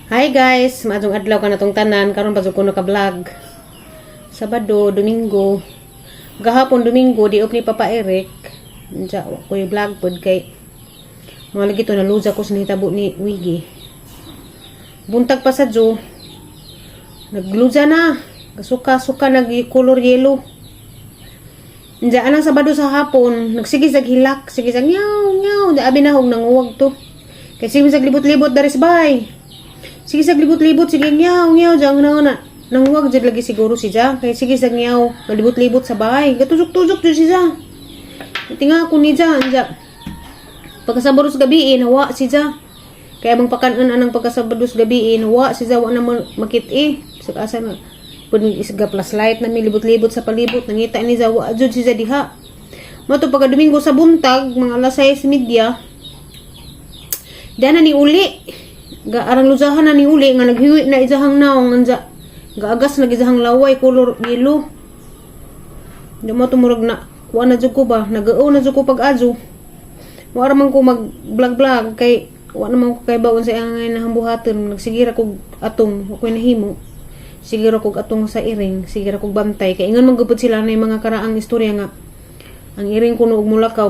Hi guys, maadtong adlaw ka na tong tanan karon pa jud ko naka-vlog. Sabado, Domingo. Gahapon Domingo di ni Papa Eric. Unsa ko i-vlog pod kay mga lagi to naluza ko sa nahitabo ni Wiggy. Buntag pa sa Jo. Nagluza na. Kasuka-suka nag-color yellow. Unsa anang Sabado sa hapon, nagsigisag hilak, sigisag nyaw, daabi na hog nanguwag to. Kay sigisag libot-libot daris bay. Sige sa libot-libot, sige nyaw, dyan na nanguwag dyan lagi siguro siya. Kaya sige sa nyaw, malibot-libot sa bahay. Gatusok-tusok dyan siya. Tinga ako ni dyan. Pagkasabaros gabiin, hawa siya. Kaya bang pakanan anang pagkasabaros gabiin, hawa siya, hawa na makit Sa kaasa na, pwede isga plus light na may libot-libot sa palibot. Nangita ni siya, hawa dyan siya diha. Mato pagka Domingo sa buntag, mga alas 6:30, dana ni uli. Arang luzahan na ni uli nga naghiwi na izahang naong nga gaagas na izahang laway color yellow. Di mo tumurag na kuha na dyan ko ba nag-o na dyan ko pag-adyo. Wala man ko mag-vlog kay wala naman ko kay baon sa ang nahambuhaton. Nagsigira kog atong ako'y nahimo. Sigira kog atong sa iring, sigira kog bantay kay ingon man gupod sila na mga karaang istorya nga ang iring kuno og mulakaw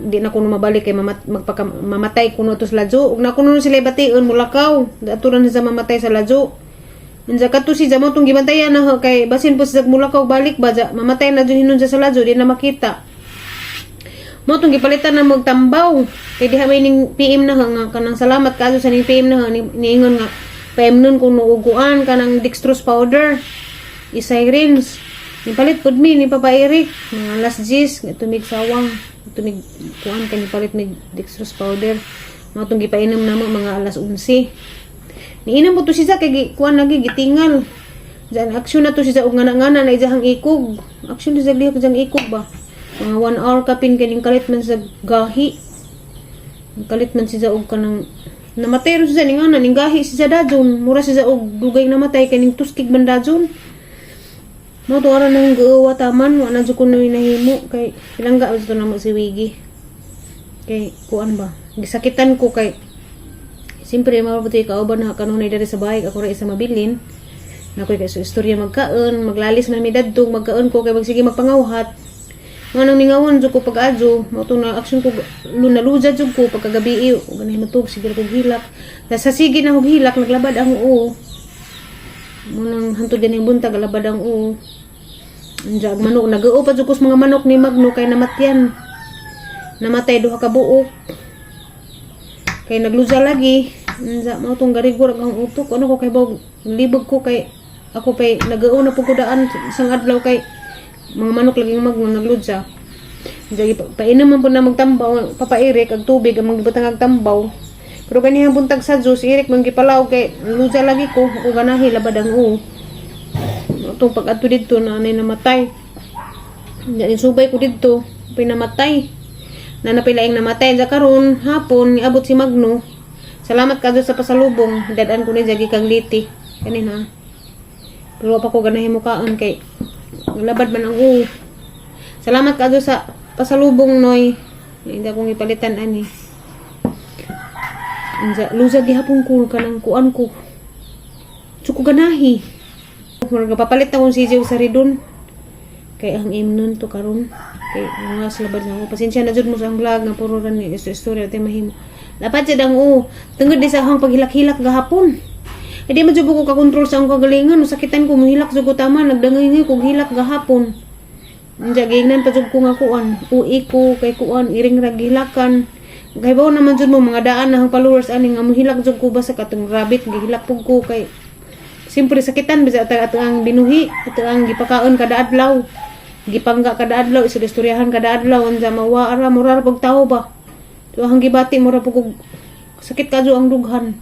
di na kuno mabalik kay mamatay kuno to sa ladyo ug na kuno sila bation mulakaw aturan sa mamatay sa ladyo unsa kadto si jamo tong gibantayan na kay basin po sa mulakaw balik ba mamatay na jud hinon sa ladyo di na makita mo tong gipalitan na magtambaw kay diha may ning PM na nga kanang salamat kaso sa ning PM na niingon nga paimnon kuno uguan kanang dextrose powder isirins nipalit pod mi ni Papa Eric mga last G's tumig sawang tumig kuan kay nipalit mig dextrose powder mao tong gipainom namo mga alas 11 niinam po to siya kay kuan lagi gitingal jan aksyon na to siya og ngana-ngana na ijahang ikog aksyon siya liya jang ikog ba mga 1 hour kapin kining kalit man sa gahi kalit man siya og kanang namatay ro siya ning ana ning gahi siya dajon mura siya og dugay namatay kining tuskig man dajon. Mo to ara nang guwa taman wa na jud ko nahimo kay ilangga ito na mo si Wiggy. Kay kuan ba? Gisakitan ko kay simpre mabuti ka uban na kanunay diri sa bahay ako ra isa mabilin. Nakoy kay so istorya magkaon, maglalis man mi dadtong magkaon ko kay magsige magpangawhat. Nganong ningawon jud ko pag-adyo, mo to na action ko lunaluza jud ko pagkagabi ug ganay matug siguro kog hilak. Sa sige na og hilak naglabad ang uo. Munang hantod ganing buntag labad ang uo. Anja manok nag-o pa jud mga manok ni Magno kay namatyan. Namatay duha ka buok. Kay nagluza lagi. Anja mao tong garigor ang utok. Ano ko kay bog libog ko kay ako pay nag-o na pud ko daan isang adlaw kay mga manok lagi Magno nagluza. Anja painom man pud na magtambaw Papa Eric ag tubig ang magibutang ag tambaw. Pero kanihang buntag sa Diyos, Eric, mang gipalaw kay luza lagi ko, o ganahi, labad ang uo. Itong pag-ato dito na anay namatay. Diyan subay ko dito, pinamatay. Na napilaing namatay. Diyan karon hapon, niabot si Magno. Salamat ka doon sa pasalubong. Dadaan ko ni Jagi kang liti. Kanina. Pero pa ko ganahi mukaan kay labad man ang uo. Salamat ka doon sa pasalubong, Noy. Hindi akong ipalitan, ani. Luza gihapon ko kanang kuan ko. Suko ganahi. Murag papalit na kung si Joe sa ridon. Kay ang imnon to karon. Kay mga labad na ako. Pasensya na jud mo sa ang vlog nga puro ran ni istorya tay mahimo. Dapat jud ang tungod di sa akong paghilak-hilak gahapon. Di man jud ko ka control sa akong kagalingan, sakitan ko mohilak jud ko tama nagdangay ko hilak gahapon. Unja gingnan pa jud ko nga kuan. Ui ko kay kuan iring ra gilakan. Kay bawo naman jud mo mga daan na ang followers ani nga mohilak jud ko ba sa katong rabbit gihilak pug ko kay simpre sakitan bisa ato ang binuhi ato ang gipakaon kada adlaw gipangga kada adlaw istoryahan kada adlaw unsa mawa ara mura pug tawo ba to ang gibati mura pug sakit kadyo ang dughan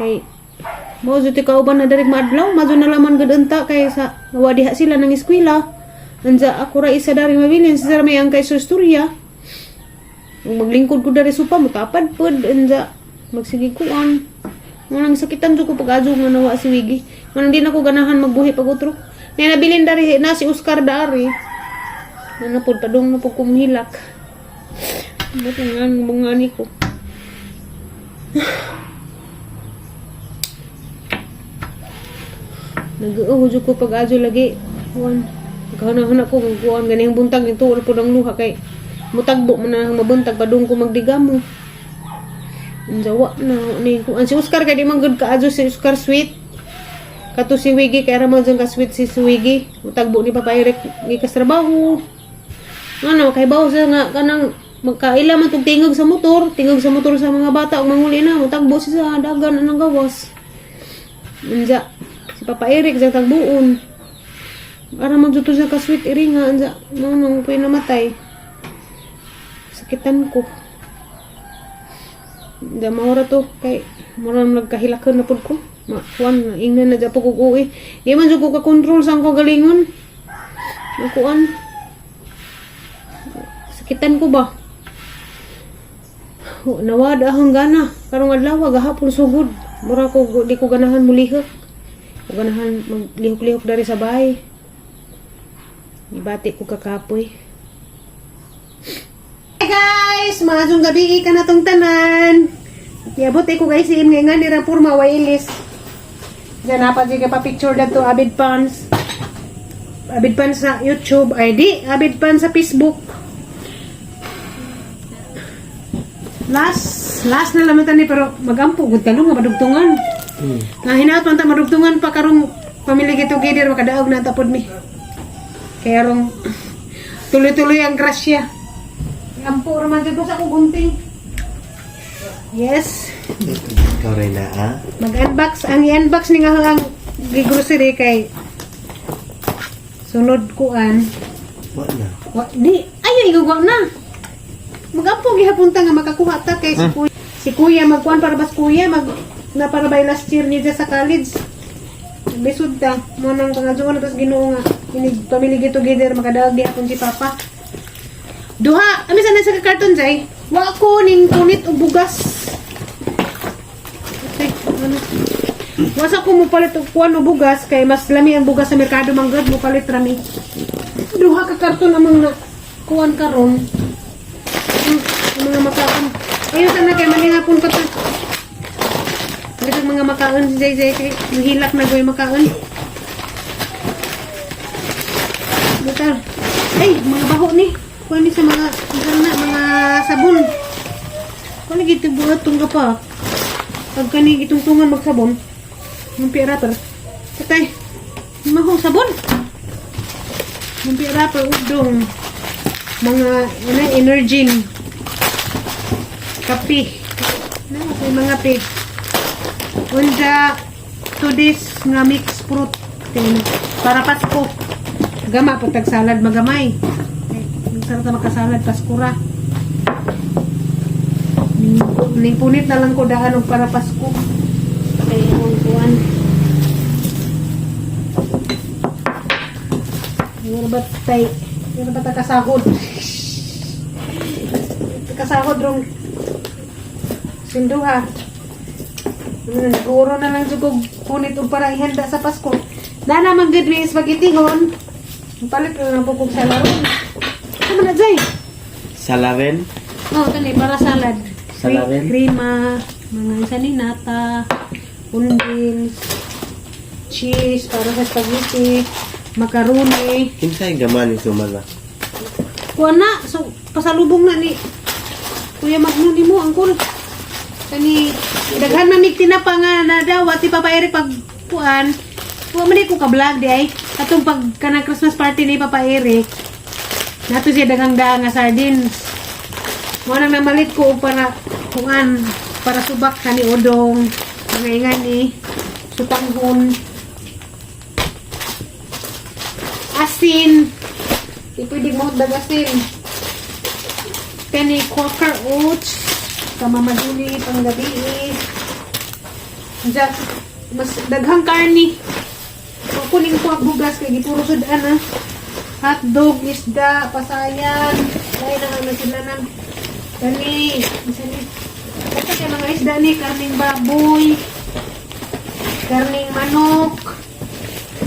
kay mo jud ti kauban na diri maadlaw madyo na laman gud unta kay sa wadiha sila nang eskwela unsa ako ra isa dari mabilin sa may ang kay istorya. Maglingkod ko dari supa mutapad pod unsa magsige kuan nang sakitan jud ko pag-adyo nga nawa si Wiggy man di na ko ganahan magbuhi pag utro ni nabilin dari na si Oscar dari na pod padung na pud kumhilak buti nga bungani ko Nag-uhudyo ko pag adyo lagi. Kuan. Kahana-hana ko kuan ganihang buntag ito wala po ng luha kay mutagbo man na mabuntag padung ko magdigamo. Ang jawa na ni ko. Ang si Oscar kay di man good ka adyo si Oscar sweet. Kato si Wiggy kay raman dyan ka sweet si Wiggy. Mutagbo ni Papa Eric gikas trabaho. Ano kay bawo sa nga kanang magkaila man tug tingog sa motor sa mga bata ug manguli na mutagbo siya sa dagan anang gawas. Anja si Papa Eric sa tagbuon. Ara man jud siya ka sweet iri nga anja nang pinamatay. Sakitan ko. Da maura to kay mura nagkahilakan na pud ko. Kuan ingnan na japo ko uwi. Di man jud ko ka control sang ko galingon. Kuan. Sakitan ko ba? Nawada ang gana. Karong adlaw gahapon sugod. Mura ko di ko ganahan mulihok. Ko ganahan maglihok-lihok dari sa bahay. Ibati ko kakapoy. Hey guys, maadtong gabi ka na tong tanan. Iabot ko guys si nga nga ni rapor mawailis. Diyan dapat di ka pa picture dito Abid Pans. Abid Pans sa YouTube ID, Abid Pans sa Facebook. Last na lamatan ni pero magampo gud kalong nga madugtungan. Na hinaot man ta madugtungan pa karong pamilya get-together makadaog na tapod mi. Kaya rong tuloy-tuloy ang grasya. Ampo raman jud ko sa akong gunting. Yes. Ikaw rin na, ha? Mag-unbox. Ang i-unbox ni nga ang grocery kay sunod kuan. Wala na. Di, ayaw igugwa na. Mag-ampong gihapunta nga makakuha ta kay si kuya magkuan para bas kuya na para by last year niya sa college. Bisud ta mo nang pangadjuan tapos Ginoo nga ini family get together makadaog di akong si papa. Duha, ami sana sa karton jay. Wa ko ning punit og bugas. Wasa ko mo palit og kuan og bugas kay mas lami ang bugas sa merkado manggad mo palit rami. Duha ka karton amang na kuan karon. Mga makaon. Ayun sana kay manihapon pa ta. Kasi mga makaon si Jay kay hilak na goy makaon. Butar. Ay, mga baho ni. Kuan ni sa mga mga sabon. Kuan ni gito buhat tong pa. Pag kani gitungtungan magsabon. Yung piraper. Patay. Maho sabon. Yung piraper udong. Mga energy. Kape. May mga pe. Unda to this nga mix fruit. Para Pasko. Gama po tag salad magamay. Sarap na makasalad paskura. Ning punit na lang ko daan og para Pasko. Kay kuan. Yorbat tay. Yorbat ta kasahod. Kasahod rong sinduha. Naguro na lang jugog punit og para ihanda sa Pasko. Na naman gud ni spaghetti hon. Palit na lang po kong salaron. Ano na jay? Salarin? Oh, tani para salad. Salarin? Krema, mga saninata, undins, cheese para sa spaghetti, macaroni. Kinsay gaman ni sumala? Kuha na, so pasalubong na ni Kuya Magnuni mo, angkol. Kani, daghan mamig tinapa nga na daw, at Papa Eric pag kuan, kuha man ko ka-vlog di ay. Atong pag kanang Christmas party ni Papa Eric, nato siya daghang nga sardines. Mo nang namalit ko para kuan, para subak kani odong, mga ingani, sutanghon, asin, ipwede mo dagasin. Kani Quaker Oats, kamamaduli, panggabi. Diyan, mas daghang karni. Kukunin ko ang bugas, kaya gipuro sudan ha. Hotdog, isda, pasayan, dahil na ang nasilanan. Kani, ito kaya mga isda ni, karning baboy, karning manok.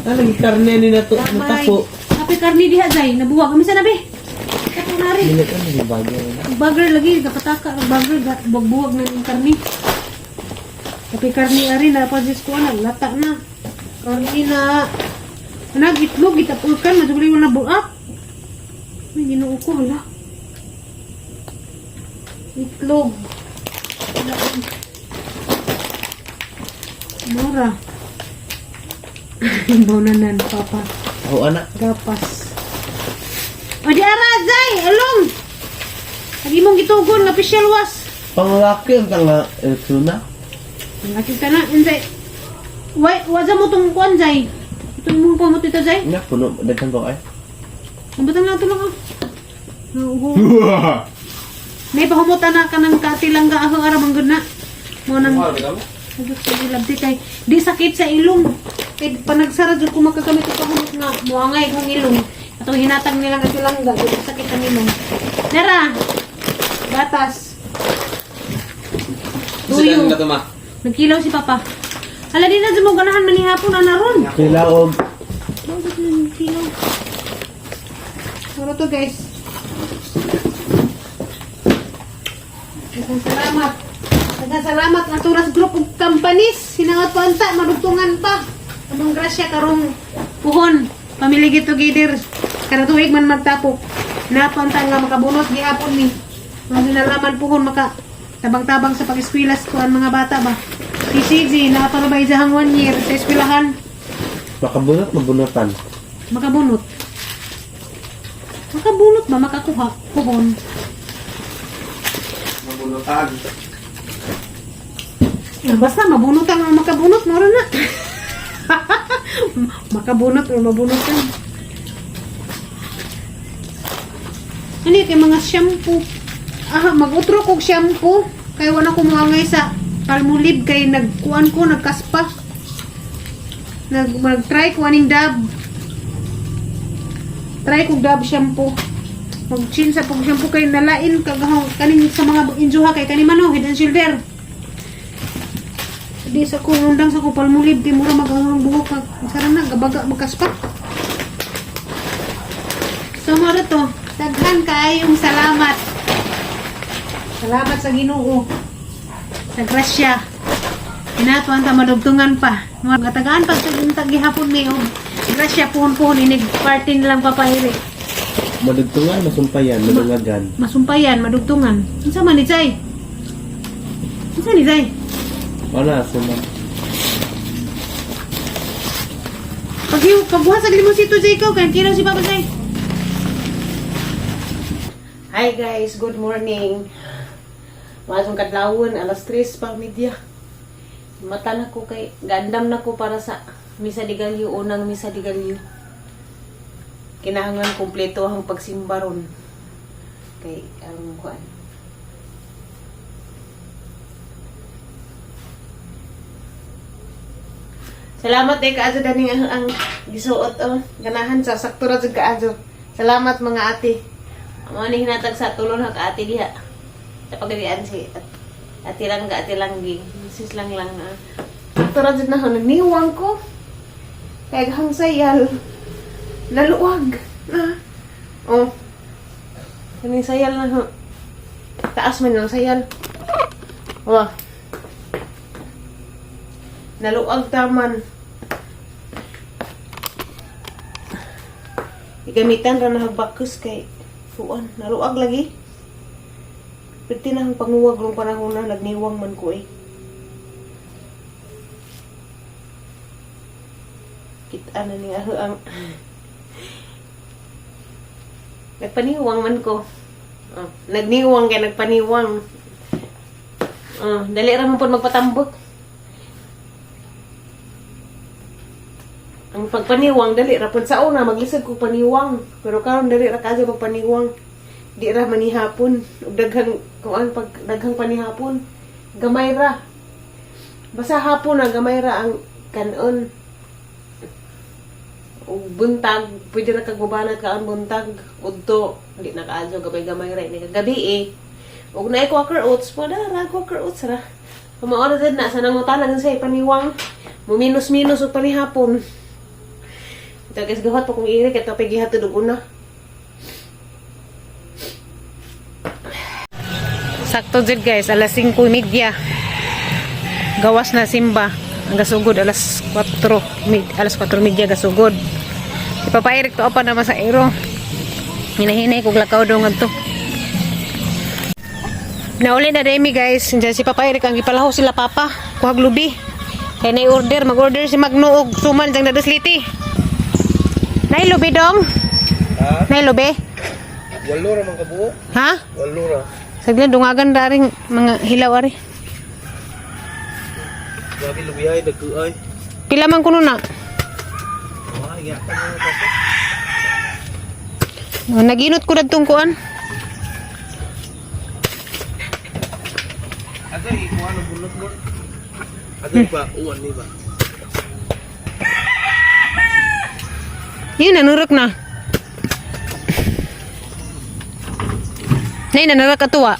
Lagi karne ni na to, natako. Tapi karni diha jay, nabuwag kami sa nabi. Kato na rin. Hindi ka nang bagay. Bagger lagi, kapataka, bagger, buwag na yung karni. Tapi karni ari na pa ko na, lata na. Karni na. Anak, itlog, itapulkan. Madugli mo na buak. May ginoo ko, hala. Itlog. Mura. Baunanan, papa. Oh, anak. Gapas. O di ara, Zay! Along! Lagi mong gitugon, official was. Pangalaki ang tanga eleksyon na. Nakita na, Zay. Waza mo tong kuan, Zay. Ito yung mong pamot ito, Zay. Nya, puno. Daghan ba ay? Ang batang nato lang, ah. Nauho. May pahumutan na ka ng katilang gaahang aramang guna. Mo nang... Sagot sa ilabdi kay di sakit sa ilong. Kay panagsara jud ko makagamit og pahumot nga muangay kong ilong. Atong hinatag nila nga silangga di sakit ang ilong. Nara. Batas. Tuyo. Nagkilaw si papa. Hala di na jud mo ganahan manihapon ana ron. Kilaog. Nagkilaw. Pero to guys. Salamat. Salamat nga Turas Group of Companies. Sinangat pa anta, madugtungan pa. Among grasya karong puhon. Family get together. Kada tuig man magtapok. Napanta nga makabunot gihapon ni. Mga sinalaman puhon maka tabang-tabang sa pag-eskwela sa kuan mga bata ba. PCG naparabay sa 1 year sa eskwelahan. Makabunot, mabunutan. Makabunot. Makabunot ba makakuha puhon? Mabunutan. Basta mabunot ang makabunot, moro na. Makabunot o mabunutan. Ano kay mga shampoo. Mag-utro kog shampoo. Kaya wala ko mga sa Palmolive kay nagkuan ko, nagkaspa. Mag-try ko aning Dab. Try kog Dab shampoo. Mag-chin sa pog shampoo kay nalain kagahong kaning sa mga injuha kay kanimano Head and Shoulder. Di sa ko undang sa ko Palmolive di mura maghang buhok kag sarana gabaga magkaspa. So mara to, daghan kaayong salamat. Salamat sa Ginoo. Sa grasya. Inatuan ta madugtungan pa. Mga tagaan pag tag gihapon mi og grasya puhon-puhon inig party nilang papairi. Madugtungan, masumpayan, madungagan. Masumpayan, madugtungan. Unsa man ni Zay? Unsa ni Zay? Wala, suman. Pagbuhat sa limosito Zay ko, kaya kilaw si Papa Zay. Hi guys, good morning. Masong kadlawon, alas 3 pa media. Mata na ko kay, gandam na ko para sa Misa de Gallo, unang Misa de Gallo. Kinahanglan kompleto ang pagsimba ron. Kay, ang kuan. Salamat kaadyo daning ang gisuot ganahan sa sakto ra jud kaadyo. Salamat mga ate. Amo ni hinatag sa tulon ha ate diha. Sa pagadian si ate lang gi. Sis lang sakto ra jud na nagniwang ko. Kay hang sayal. Naluwag. Oh. Kani sayal na taas man ang sayal. Oh. Naluwag taman. Igamitan ra na bakus kay fuan naluag lagi. Pwede na ang panguwag rong panahon na nagniwang man ko eh. Kita na niya ang nagpaniwang man ko. Nagniwang kay nagpaniwang. Dali ra man po magpatambok. Ang pagpaniwang dali ra pud sa una maglisod ko paniwang pero karon dali ra kaso pagpaniwang di ra manihapon ug daghang kuan pag daghang panihapon gamay ra basta hapon na gamay ra ang kanon ug buntag pwede ra kag babanat ka ang buntag udto di na kaadyo gamay ra ni gabi ug naay quaker oats pa ra quaker oats ra kumaora dad na sa nangutanan sa paniwang muminus-minus og panihapon. Ito guys, gawat pa kong iiri, kaya tapay gihatid og una. Sakto dyan guys, alas 5:30. Gawas na simba. Ang gasugod alas 4, alas 4:30 gasugod. Ipapairik to pa naman sa ero. Hinahinay kog lakaw daw ngadto. Nauli na demi guys, diyan si Papa Eric ang gipalaho sila papa, kuhag lubi. Kay nay order, mag-order si Magno og suman jang dadusliti. Nay lubi dong. Ha? Nay lubi. Walo ra man kabuo. Ha? Walo ra. Saglit dungagan daring mga hilaw ari. Grabe lubihay dagkuay. Pila man kuno na? Ah, iya ka na kasi. Naginot ko dadtong kuan. Aga ikuha ng bulot mo. Aga ba uwan ni ba? Yun nanurok na. Nay nanurok ka tuwa.